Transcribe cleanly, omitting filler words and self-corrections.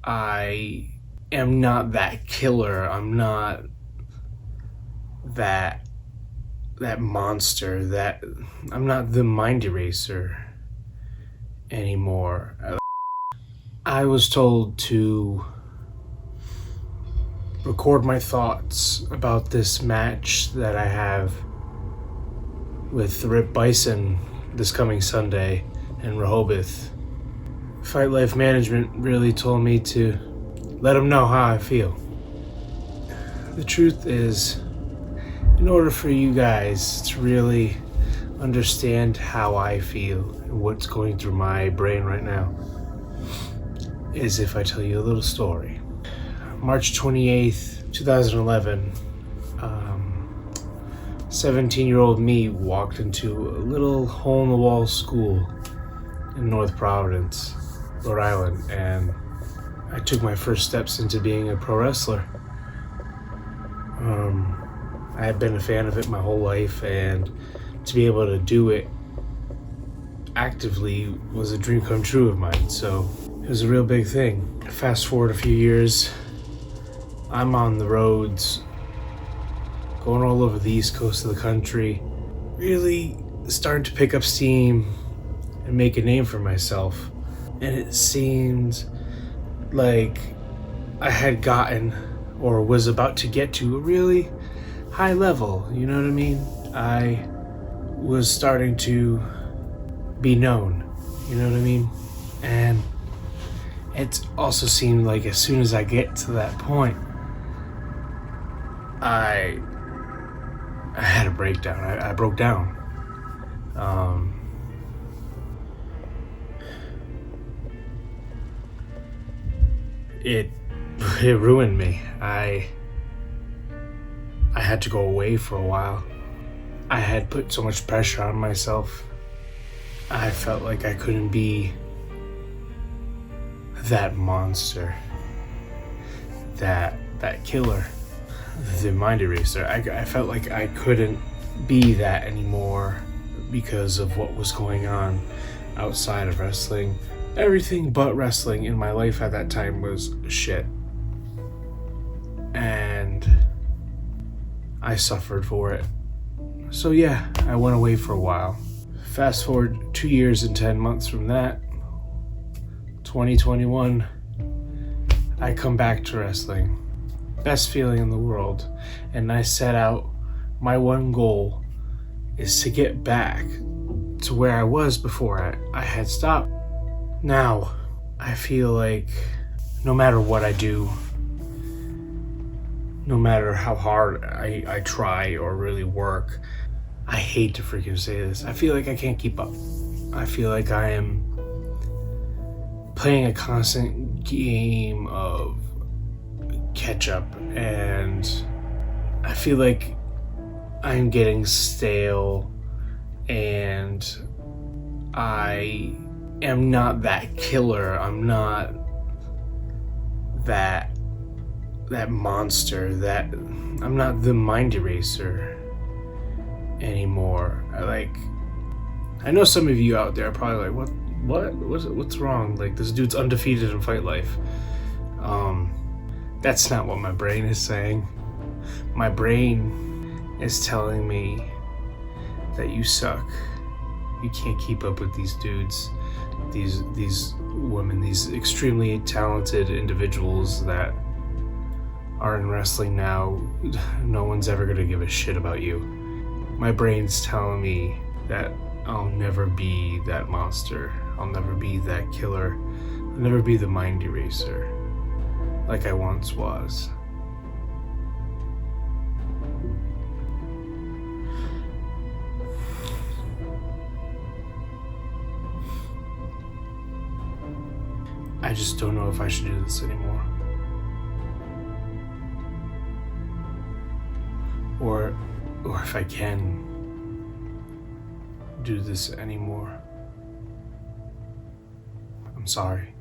I am not that killer. I'm not that monster. I'm not the mind eraser anymore. I was told to record my thoughts about this match that I have with Rip Bison this coming Sunday in Rehoboth. Fight Life Management really told me to let them know how I feel. The truth is, in order for you guys to really understand how I feel and what's going through my brain right now, is if I tell you a little story. March 28th, 2011, 17-year-old me walked into a little hole-in-the-wall school in North Providence, Rhode Island, and I took my first steps into being a pro wrestler. I had been a fan of it my whole life, and to be able to do it actively was a dream come true of mine, so it was a real big thing. Fast forward a few years, I'm on the roads, going all over the East Coast of the country, really starting to pick up steam and make a name for myself. And it seemed like I had gotten, or was about to get to, a really high level, you know what I mean? I was starting to be known, you know what I mean? And it also seemed like as soon as I get to that point, I had a breakdown. I broke down. It ruined me. I had to go away for a while. I had put so much pressure on myself. I felt like I couldn't be that monster, that killer, the mind eraser. I felt like I couldn't be that anymore because of what was going on outside of wrestling. Everything but wrestling in my life at that time was shit. And I suffered for it. So yeah, I went away for a while. Fast forward 2 years and 10 months from that, 2021, I come back to wrestling. Best feeling in the world. And I set out, my one goal is to get back to where I was before I had stopped. Now, I feel like no matter what I do, no matter how hard I try or really work, I hate to freaking say this, I feel like I can't keep up. I feel like I am playing a constant game of catch up, and I feel like I'm getting stale, and I am not that killer. I'm not that monster. I'm not the mind eraser anymore. I know some of you out there are probably like, what's wrong? Like, this dude's undefeated in Fight Life. That's not what my brain is saying. My brain is telling me that you suck. You can't keep up with these dudes, these women, these extremely talented individuals that are in wrestling now. No one's ever gonna give a shit about you. My brain's telling me that I'll never be that monster. I'll never be that killer. I'll never be the mind eraser like I once was. I just don't know if I should do this anymore. Or if I can do this anymore. I'm sorry.